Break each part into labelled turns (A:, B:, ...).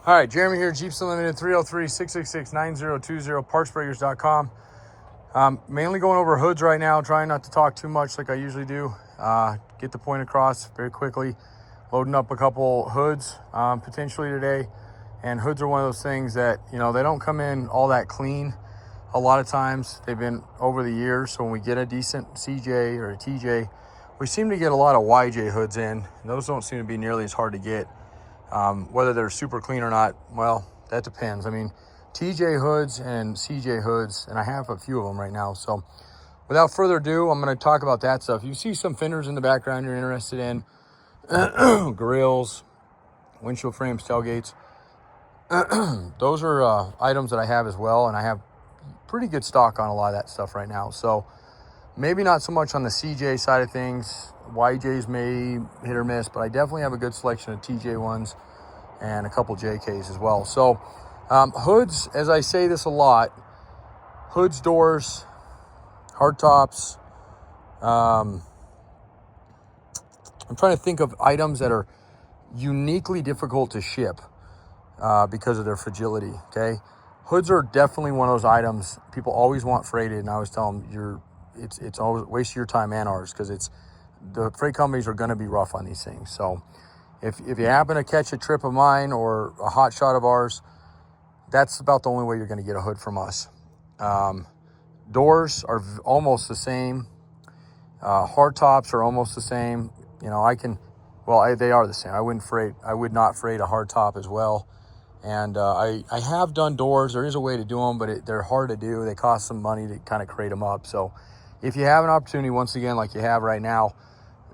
A: All right, Jeremy here, Jeeps Unlimited, 303-666-9020, partsbreakers.com. Mainly going over hoods right now, trying not to talk too much like I usually do. Get the point across very quickly. Loading up a couple hoods potentially today. And hoods are one of those things that, you know, they don't come in all that clean. A lot of times they've been over the years. So when we get a decent CJ or a TJ, we seem to get a lot of YJ hoods in. Those don't seem to be nearly as hard to get. Whether they're super clean or not, well, that depends. I mean, TJ hoods and CJ hoods, and I have a few of them right now. So without further ado, I'm going to talk about that stuff. You see some fenders in the background you're interested in, grills, windshield frames, tailgates. Those are items that I have as well, and I have pretty good stock on a lot of that stuff right now. So maybe not so much on the CJ side of things. YJs may hit or miss, but I definitely have a good selection of TJ ones and a couple JKs as well. So hoods, as I say this a lot, hoods, doors, hard tops. I'm trying to think of items that are uniquely difficult to ship because of their fragility, okay? Hoods are definitely one of those items people always want freighted, and I always tell them it's always a waste of your time and ours, because the freight companies are going to be rough on these things. So if you happen to catch a trip of mine or a hot shot of ours, that's about the only way you're going to get a hood from us. Doors are almost the same. Hard tops are almost the same. You know, they are the same. I would not freight a hard top as well. And I have done doors. There is a way to do them, but they're hard to do. They cost some money to kind of crate them up. So if you have an opportunity, once again, like you have right now,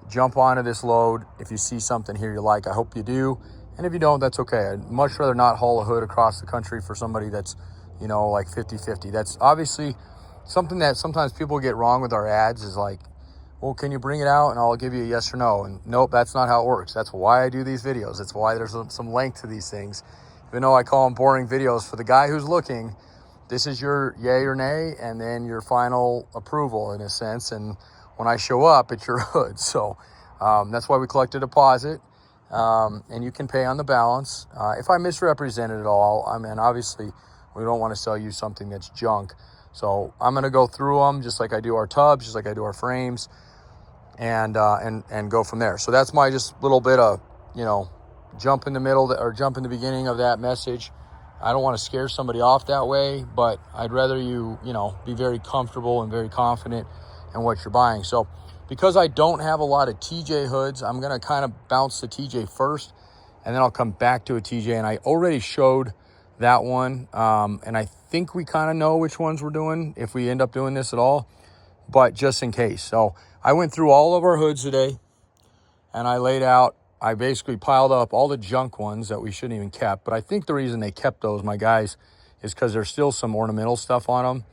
A: jump onto this load. If you see something here you like, I hope you do. And if you don't, that's okay. I'd much rather not haul a hood across the country for somebody that's, you know, like 50-50. That's obviously something that sometimes people get wrong with our ads, is like, well, can you bring it out and I'll give you a yes or no? And nope, that's not how it works. That's why I do these videos. It's why there's some length to these things. Even though I call them boring videos, for the guy who's looking, this is your yay or nay, and then your final approval in a sense. And when I show up, it's your hood. So that's why we collect a deposit, and you can pay on the balance. If I misrepresent it at all, I mean, obviously we don't want to sell you something that's junk. So I'm going to go through them just like I do our tubs, just like I do our frames, and go from there. So that's my just little bit of, you know, jump in the middle or jump in the beginning of that message. I don't want to scare somebody off that way, but I'd rather you know, be very comfortable and very confident in what you're buying. So because I don't have a lot of TJ hoods, I'm going to kind of bounce the TJ first, and then I'll come back to a TJ. And I already showed that one, and I think we kind of know which ones we're doing if we end up doing this at all, but just in case. So I went through all of our hoods today, and I basically piled up all the junk ones that we shouldn't even kept. But I think the reason they kept those, my guys, is because there's still some ornamental stuff on them.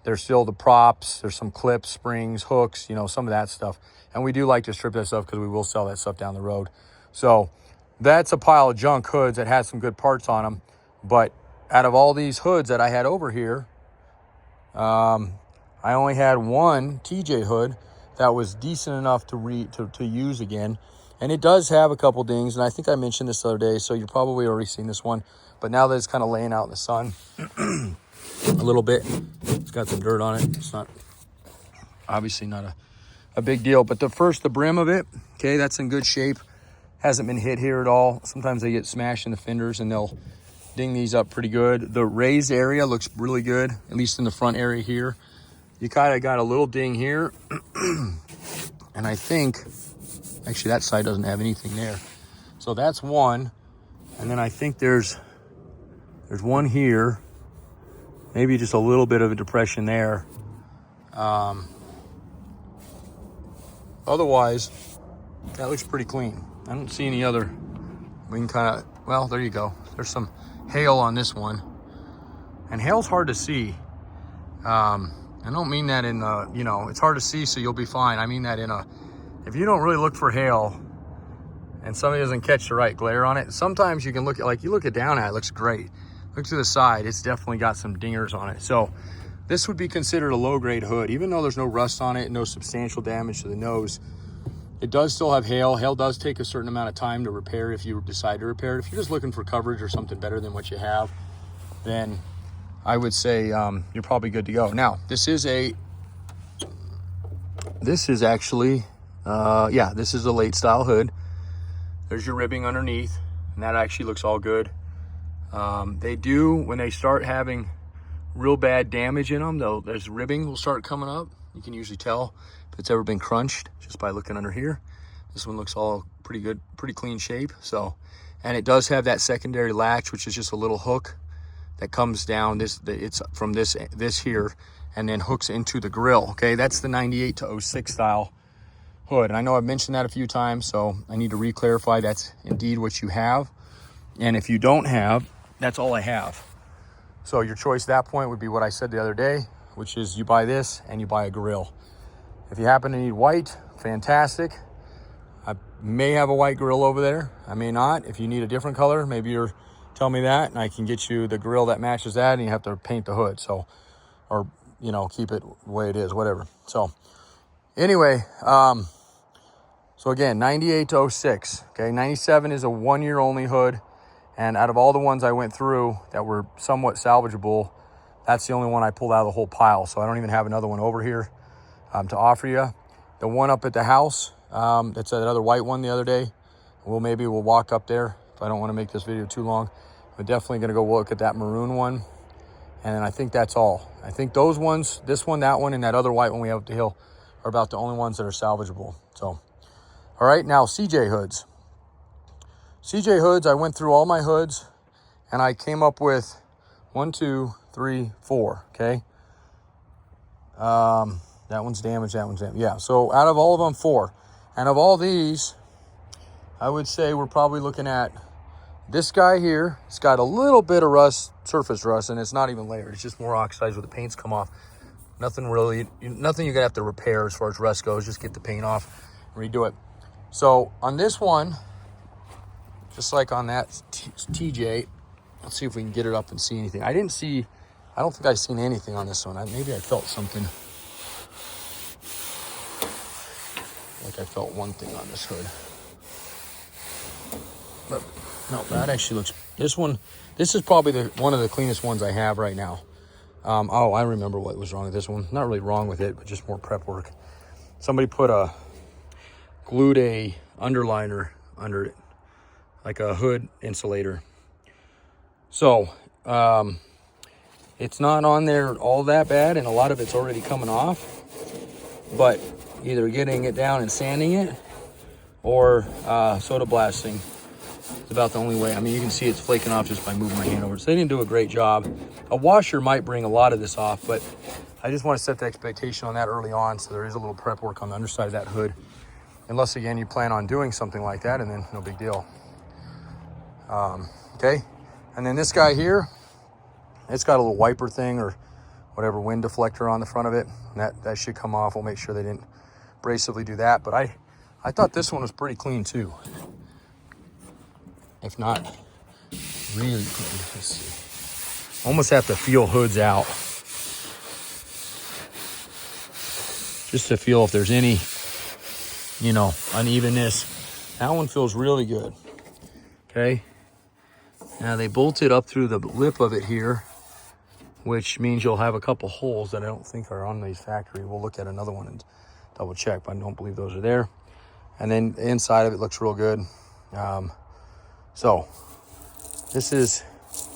A: There's still the props. There's some clips, springs, hooks, you know, some of that stuff. And we do like to strip that stuff because we will sell that stuff down the road. So that's a pile of junk hoods that has some good parts on them. But out of all these hoods that I had over here, I only had one TJ hood that was decent enough to use again. And it does have a couple dings, and I think I mentioned this the other day, so you're probably already seen this one. But now that it's kind of laying out in the sun a little bit, it's got some dirt on it. It's not, obviously not a big deal. But the brim of it, okay, that's in good shape. Hasn't been hit here at all. Sometimes they get smashed in the fenders, and they'll ding these up pretty good. The raised area looks really good, at least in the front area here. You kind of got a little ding here. And I think, actually that side doesn't have anything there. So that's one. And then I think there's one here. Maybe just a little bit of a depression there. Otherwise, that looks pretty clean. I don't see any other. We can kind of, well, there you go. There's some hail on this one. And hail's hard to see. I don't mean that in you know, it's hard to see so you'll be fine. I mean that if you don't really look for hail and somebody doesn't catch the right glare on it, sometimes you can look at, you look it down at, it looks great. Look to the side, it's definitely got some dingers on it. So this would be considered a low grade hood, even though there's no rust on it, no substantial damage to the nose. It does still have hail. Hail does take a certain amount of time to repair if you decide to repair it. If you're just looking for coverage or something better than what you have, then I would say you're probably good to go. Now, this is actually, this is a late style hood. There's your ribbing underneath, and that actually looks all good. They do, when they start having real bad damage in them, though, there's ribbing will start coming up. You can usually tell if it's ever been crunched just by looking under here. This one looks all pretty good, pretty clean shape. So, and it does have that secondary latch, which is just a little hook that comes down. It's from this here, and then hooks into the grill. Okay, that's the 98 to 06 style hood. And I know I've mentioned that a few times, so I need to re-clarify that's indeed what you have. And if you don't have, that's all I have. So your choice at that point would be what I said the other day, which is you buy this and you buy a grill. If you happen to need white, fantastic. I may have a white grill over there. I may not. If you need a different color, maybe you're tell me that, and I can get you the grill that matches that, and you have to paint the hood. So, or, you know, keep it the way it is, whatever. So anyway, so again, 98 to 06, okay? 97 is a 1 year only hood. And out of all the ones I went through that were somewhat salvageable, that's the only one I pulled out of the whole pile. So I don't even have another one over here to offer you. The one up at the house, that's that other white one the other day. Maybe we'll walk up there if I don't want to make this video too long. We're definitely going to go look at that maroon one. And I think that's all. I think those ones, this one, that one, and that other white one we have up the hill are about the only ones that are salvageable. So, all right, now CJ hoods. CJ hoods, I went through all my hoods and I came up with 1, 2, 3, 4, okay? That one's damaged, that one's damaged. Yeah, so out of all of them, 4. And of all these, I would say we're probably looking at this guy here. It's got a little bit of rust, surface rust, and it's not even layered. It's just more oxidized where the paint's come off. Nothing you're gonna have to repair as far as rust goes. Just get the paint off and redo it. So on this one, just like on that TJ, let's see if we can get it up and see anything. I don't think I've seen anything on this one. Maybe I felt something. Like I felt one thing on this hood. But no, that actually looks, this is probably one of the cleanest ones I have right now. Oh, I remember what was wrong with this one. Not really wrong with it, but just more prep work. Somebody glued a underliner under it, like a hood insulator. So it's not on there all that bad, and a lot of it's already coming off, but either getting it down and sanding it or soda blasting is about the only way. I mean, you can see it's flaking off just by moving my hand over it. So they didn't do a great job. A washer might bring a lot of this off, but I just want to set the expectation on that early on, so there is a little prep work on the underside of that hood. Unless, again, you plan on doing something like that, and then no big deal. Okay, and then this guy here, it's got a little wiper thing or whatever, wind deflector on the front of it. And that should come off. We'll make sure they didn't abrasively do that. But I thought this one was pretty clean too. If not, really clean. Let's see. Almost have to feel hoods out just to feel if there's any, unevenness. That one feels really good. Okay. Now they bolted up through the lip of it here, which means you'll have a couple holes that I don't think are on these factory. We'll look at another one and double check, but I don't believe those are there. And then the inside of it looks real good. So this is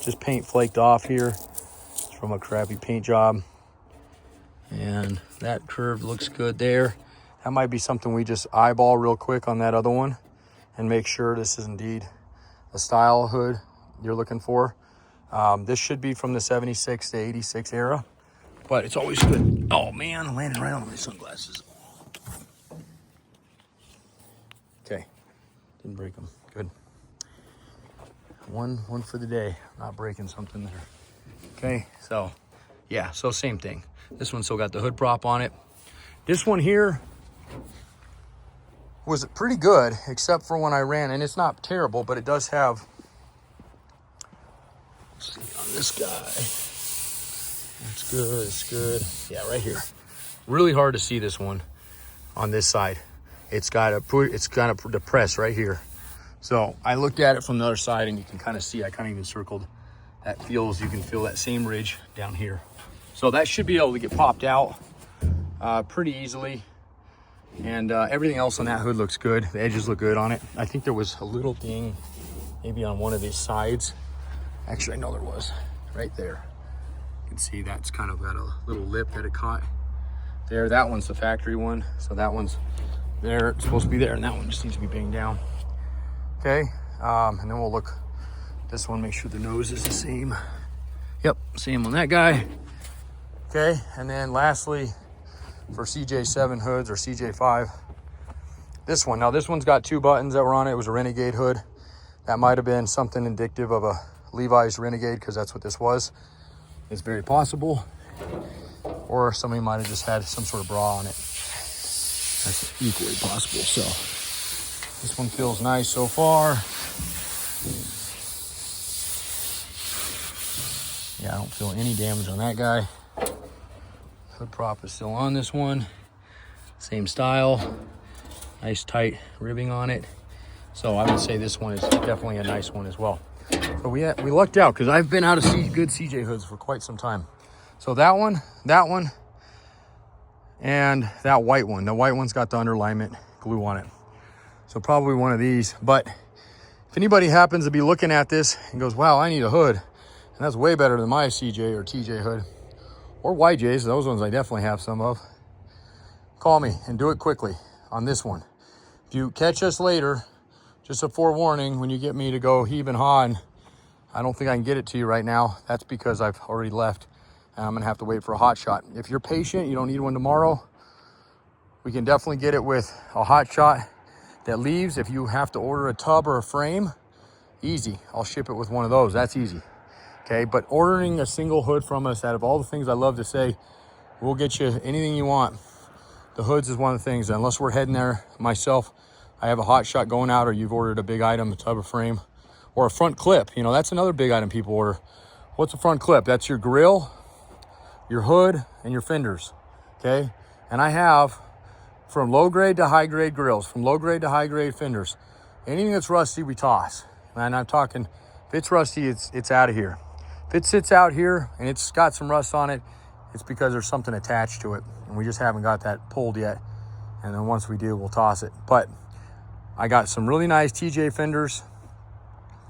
A: just paint flaked off here. It's from a crappy paint job. And that curve looks good there. That might be something we just eyeball real quick on that other one and make sure this is indeed the style hood you're looking for. This should be from the 76 to 86 era, but it's always good. Oh man, I landed right on my sunglasses. Okay, didn't break them. Good. One for the day. Not breaking something there. Okay, so yeah, so same thing. This one still got the hood prop on it. This one here was pretty good, except for when I ran, and it's not terrible, but it does have, let's see on this guy. It's good, it's good. Yeah, right here. Really hard to see this one on this side. it's kind of depressed right here. So I looked at it from the other side, and you can kind of see, I kind of even circled that you can feel that same ridge down here. So that should be able to get popped out pretty easily. And everything else on that hood looks good. The edges look good on it. I think there was a little ding maybe on one of these sides. Actually, I know there was right there. You can see that's kind of got a little lip that it caught there. That one's the factory one. So that one's there, it's supposed to be there, and that one just needs to be banged down. Okay, and then we'll look this one, make sure the nose is the same. Yep, same on that guy. Okay, and then lastly, for CJ7 hoods or CJ5, this one. Now this one's got 2 buttons that were on it. It was a Renegade hood. That might have been something indicative of a Levi's Renegade, because that's what this was. It's very possible. Or somebody might have just had some sort of bra on it. That's equally possible. So this one feels nice so far. Yeah, I don't feel any damage on that guy. Hood prop is still on this one. Same style. Nice tight ribbing on it. So I would say this one is definitely a nice one as well. But we lucked out, because I've been out of good CJ hoods for quite some time. So that one, and that white one. The white one's got the underlayment glue on it. So probably one of these. But if anybody happens to be looking at this and goes, wow, I need a hood, and that's way better than my CJ or TJ hood, or YJs, those ones I definitely have some of, call me and do it quickly on this one. If you catch us later, just a forewarning, when you get me to go heave and haw, and I don't think I can get it to you right now, that's because I've already left, and I'm gonna have to wait for a hot shot. If you're patient, you don't need one tomorrow, we can definitely get it with a hot shot that leaves. If you have to order a tub or a frame, easy, I'll ship it with one of those. That's easy. Okay, but ordering a single hood from us, out of all the things I love to say, we'll get you anything you want. The hoods is one of the things. Unless we're heading there myself, I have a hot shot going out, or you've ordered a big item, a tub or frame, or a front clip. You know, that's another big item people order. What's a front clip? That's your grill, your hood, and your fenders. Okay, and I have from low grade to high grade grills, from low grade to high grade fenders. Anything that's rusty, we toss. And I'm talking, if it's rusty, it's out of here. If it sits out here and it's got some rust on it, it's because there's something attached to it, and we just haven't got that pulled yet. And then once we do, we'll toss it. But I got some really nice TJ fenders.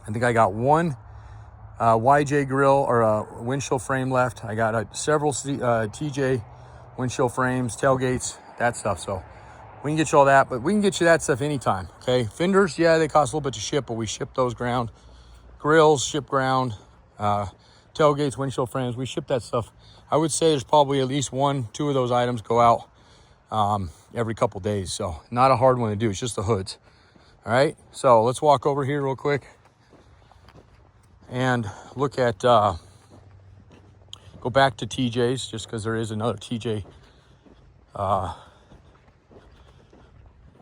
A: I think I got one YJ grill or a windshield frame left. I got several TJ windshield frames, tailgates, that stuff. So we can get you all that, but we can get you that stuff anytime. Okay, fenders, yeah, they cost a little bit to ship, but we ship those ground. Grills, ship ground. Tailgates, windshield frames, we ship that stuff. I would say there's probably at least 1-2 of those items go out every couple days. So not a hard one to do. It's just the hoods. All right, so let's walk over here real quick and look at, go back to TJ's, just because there is another TJ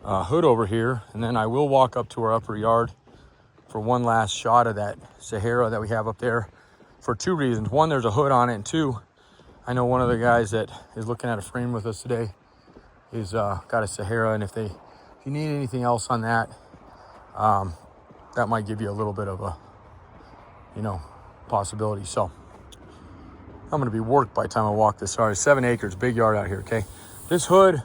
A: hood over here. And then I will walk up to our upper yard for one last shot of that Sahara that we have up there, for 2 reasons. One, there's a hood on it, and 2, I know one of the guys that is looking at a frame with us today is got a Sahara, and if you need anything else on that, that might give you a little bit of a, possibility. So I'm gonna be worked by the time I walk this. Sorry, 7 acres, big yard out here. Okay, this hood,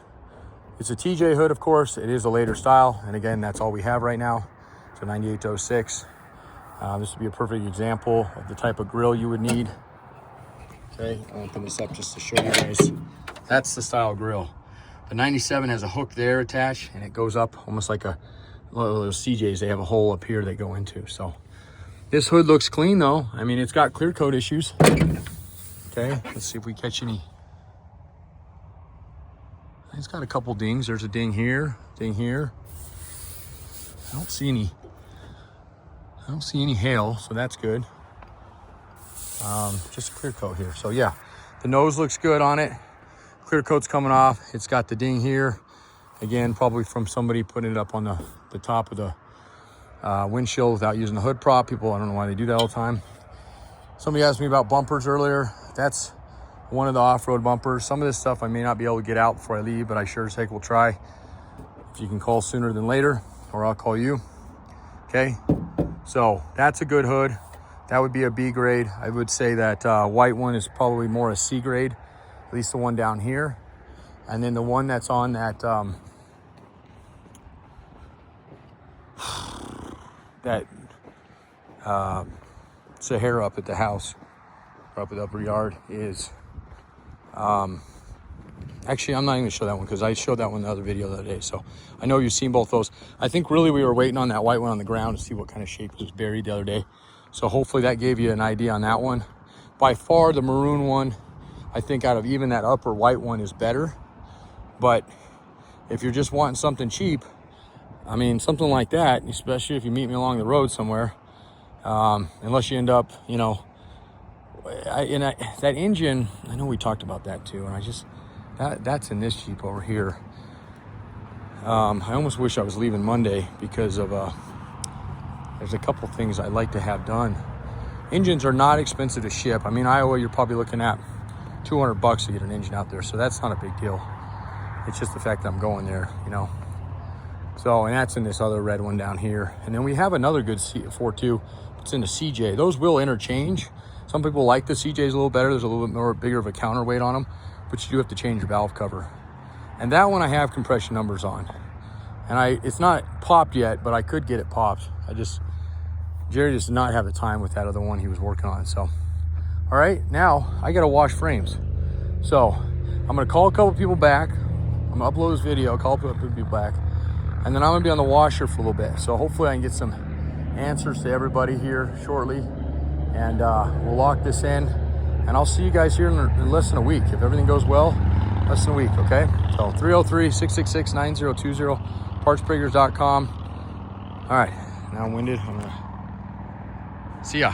A: it's a TJ hood, of course. It is a later style, and again, that's all we have right now. It's a 98-06. This would be a perfect example of the type of grill you would need. Okay, I'll open this up just to show you guys. That's the style grill. The 97 has a hook there attached, and it goes up almost like a those CJs. They have a hole up here they go into. So this hood looks clean though. I mean, it's got clear coat issues. Okay, let's see if we catch any. It's got a couple dings. There's a ding here, ding here. I don't see any hail, so that's good. Just a clear coat here. So yeah, the nose looks good on it. Clear coat's coming off. It's got the ding here. Again, probably from somebody putting it up on the top of the windshield without using the hood prop. People, I don't know why they do that all the time. Somebody asked me about bumpers earlier. That's one of the off-road bumpers. Some of this stuff I may not be able to get out before I leave, but I sure as heck will try. You can call sooner than later, or I'll call you. Okay, so that's a good hood. That would be a B grade. I would say that white one is probably more a C grade, at least the one down here. And then the one that's on that Sahara up at the house, or up at the upper yard, is actually, I'm not even gonna show that one because I showed that one in the other video the other day. So I know you've seen both those. I think really we were waiting on that white one on the ground to see what kind of shape was buried the other day. So hopefully that gave you an idea on that one. By far the maroon one, I think out of even that upper white one, is better. But if you're just wanting something cheap, I mean, something like that, especially if you meet me along the road somewhere, unless you end up, you know, that engine, I know we talked about that too, and I just, that's in this Jeep over here. I almost wish I was leaving Monday because of, there's a couple things I'd like to have done. Engines are not expensive to ship. I mean, Iowa, you're probably looking at $200 to get an engine out there, so that's not a big deal. It's just the fact that I'm going there, you know. So, and that's in this other red one down here. And then we have another good 4.2. It's in the CJ. Those will interchange. Some people like the CJs a little better. There's a little bit more bigger of a counterweight on them, but you do have to change your valve cover. And that one I have compression numbers on. And it's not popped yet, but I could get it popped. Jerry just did not have the time with that other one he was working on. So, all right, now I gotta wash frames. So I'm gonna call a couple people back. I'm gonna upload this video, call a couple people back, and then I'm gonna be on the washer for a little bit. So hopefully I can get some answers to everybody here shortly, and we'll lock this in, and I'll see you guys here in less than a week. If everything goes well, less than a week, okay? So 303-666-9020, partsbreakers.com. All right, now I'm winded. I'm gonna see ya.